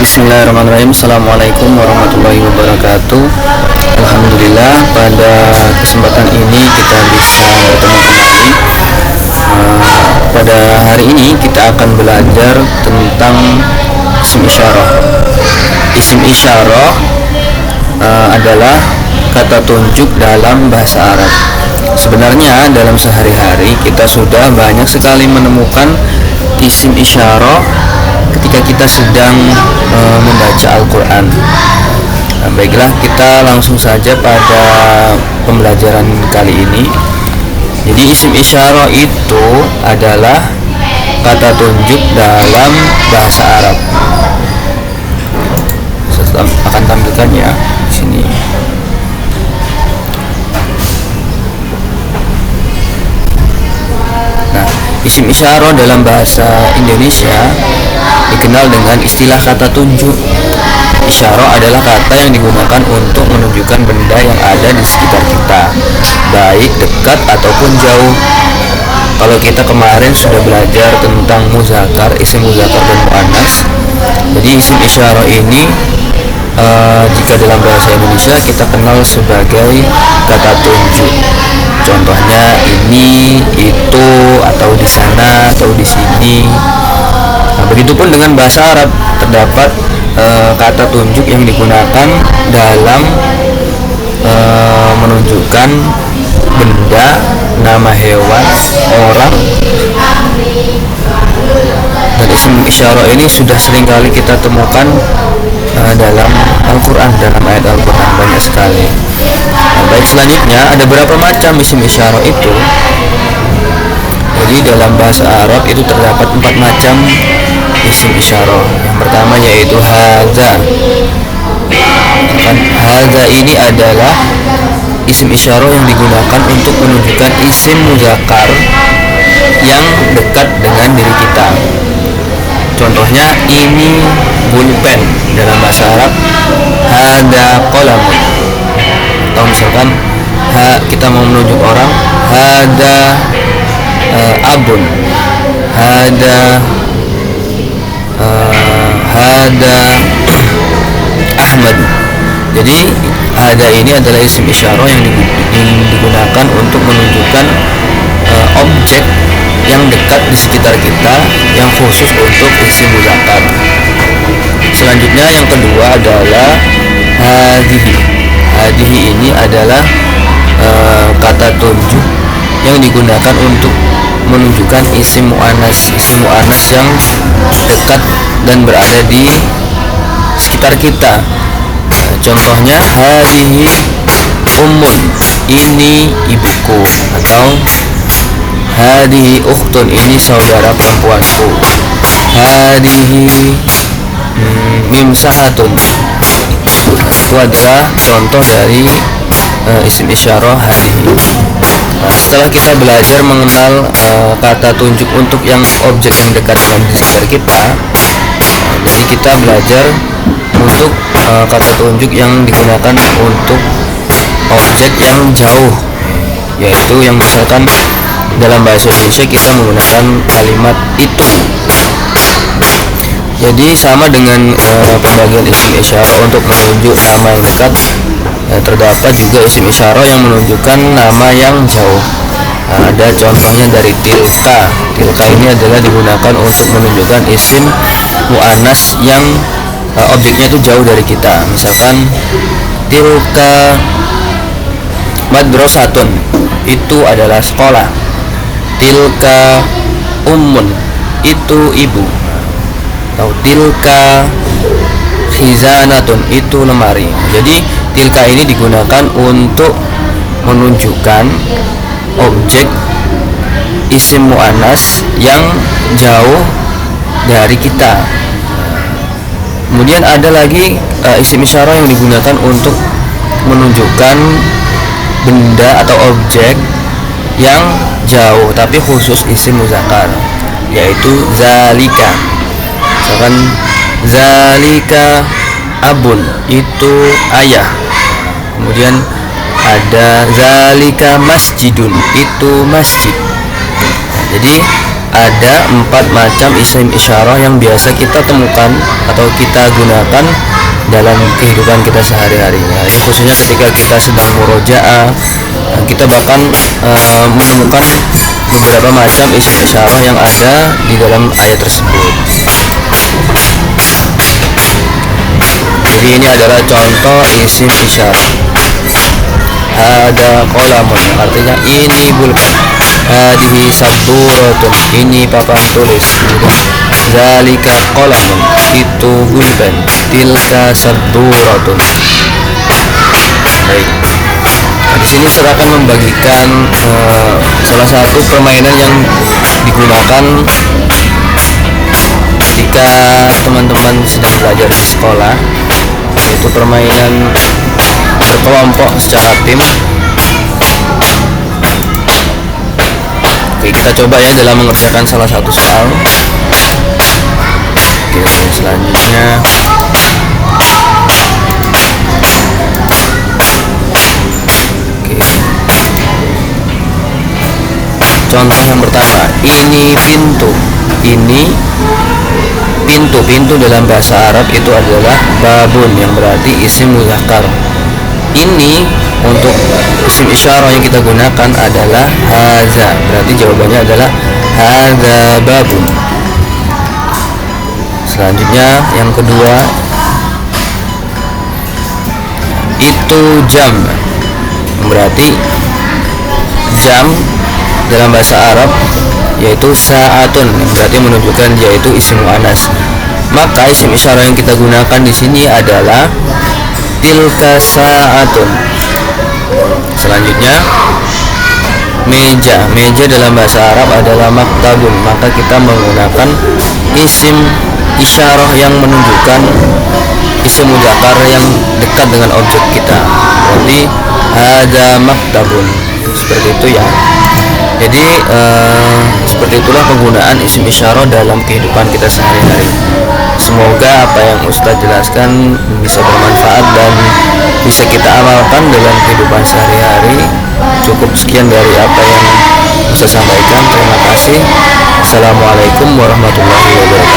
Bismillahirrahmanirrahim. Assalamualaikum warahmatullahi wabarakatuh. Alhamdulillah, pada kesempatan ini kita bisa bertemu kembali. Pada hari ini kita akan belajar tentang isim isyarah. Isim isyarah adalah kata tunjuk dalam bahasa Arab. Sebenarnya dalam sehari-hari kita sudah banyak sekali menemukan isim isyarah ketika kita sedang membaca Al-Quran. Baiklah, kita langsung saja pada pembelajaran kali ini. Jadi isim isyarah itu adalah kata tunjuk dalam bahasa Arab. Saya akan tampilkan ya di sini. Nah, isim isyarah dalam bahasa Indonesia dikenal dengan istilah kata tunjuk. Isyarah adalah kata yang digunakan untuk menunjukkan benda yang ada di sekitar kita, baik dekat ataupun jauh. Kalau kita kemarin sudah belajar tentang muzakkar, isim muzakkar dan muannas. Jadi isim isyarah ini jika dalam bahasa Indonesia kita kenal sebagai kata tunjuk. Contohnya ini, itu, atau di sana, atau di sini. Nah, begitupun dengan bahasa Arab, terdapat kata tunjuk yang digunakan dalam menunjukkan benda, nama hewan, orang. Dan isim isyarah ini sudah sering kali kita temukan dalam Al-Quran, dalam ayat Al-Quran banyak sekali. Baik, selanjutnya ada berapa macam isim isyarah itu? Jadi dalam bahasa Arab itu terdapat 4 macam isim isyarah. Yang pertama yaitu hadza. Hadza ini adalah isim isyarah yang digunakan untuk menunjukkan isim muzakkar yang dekat dengan diri kita. Contohnya ini pulpen dalam bahasa Arab, hadza qalamun. Atau misalkan kita mau menunjuk orang, hadza abun, hada Ahmad. Jadi hada ini adalah isim isyarah yang digunakan untuk menunjukkan objek yang dekat di sekitar kita, yang khusus untuk isim muzakkar. Selanjutnya yang kedua adalah hadhihi. Hadhihi ini adalah kata tunjuk yang digunakan untuk menunjukkan isim muannas yang dekat dan berada di sekitar kita. Contohnya hadhihi ummun, ini ibuku, atau hadhihi ukhtun, ini saudara perempuanku, hadhihi mimsahatun. Itu adalah contoh dari isim isyarah hadhihi. Setelah kita belajar mengenal kata tunjuk untuk yang objek yang dekat dengan di sekitar kita, jadi kita belajar untuk kata tunjuk yang digunakan untuk objek yang jauh, yaitu yang misalkan dalam bahasa Indonesia kita menggunakan kalimat itu. Jadi sama dengan pembagian isim isyarah untuk menunjuk nama yang dekat, terdapat juga isim isyarah yang menunjukkan nama yang jauh. Ada contohnya dari tilka. Tilka ini adalah digunakan untuk menunjukkan isim muannas yang objeknya itu jauh dari kita. Misalkan tilka madrasatun, itu adalah sekolah. Tilka ummun, itu ibu. Atau tilka khizanatun, itu lemari. Jadi tilka ini digunakan untuk menunjukkan objek isim muannas yang jauh dari kita. Kemudian ada lagi isim isyarah yang digunakan untuk menunjukkan benda atau objek yang jauh tapi khusus isim muzakkar, yaitu zalika. Misalkan zalika abun, itu ayah. Kemudian ada zalika masjidun, itu masjid. Jadi ada 4 macam isim isyarah yang biasa kita temukan atau kita gunakan dalam kehidupan kita sehari-hari. Ini khususnya ketika kita sedang murojaah, kita bahkan menemukan beberapa macam isim isyarah yang ada di dalam ayat tersebut. Jadi ini adalah contoh isim isyarah. Ada qolamun, artinya ini pulpen. Hadihi sabturatun, ini papan tulis. Zalika qolamun, itu pulpen. Tilka sabturatun. Baik. Nah, di sini saya akan membagikan salah satu permainan yang digunakan ketika teman-teman sedang belajar di sekolah, yaitu permainan berkelompok secara tim. Oke, kita coba ya dalam mengerjakan salah satu soal. Oke, selanjutnya contoh yang pertama, ini pintu. Ini pintu dalam bahasa Arab itu adalah babun, yang berarti isim mudzakkar. Ini untuk isim isyarah yang kita gunakan adalah haza, berarti jawabannya adalah haza babun. Selanjutnya yang kedua, itu jam, berarti jam dalam bahasa Arab yaitu sa'atun, berarti menunjukkan yaitu isim muannas. Maka isim isyarah yang kita gunakan di sini adalah tilka sa'atun. Selanjutnya meja dalam bahasa Arab adalah maktabun, maka kita menggunakan isim isyarah yang menunjukkan isim mudzakkar yang dekat dengan objek kita, berarti hadza maktabun. Seperti itu ya. Jadi seperti itulah penggunaan isim isyarah dalam kehidupan kita sehari-hari. Semoga apa yang Ustadz jelaskan bisa bermanfaat dan bisa kita amalkan dalam kehidupan sehari-hari. Cukup sekian dari apa yang Ustadz sampaikan. Terima kasih. Assalamualaikum warahmatullahi wabarakatuh.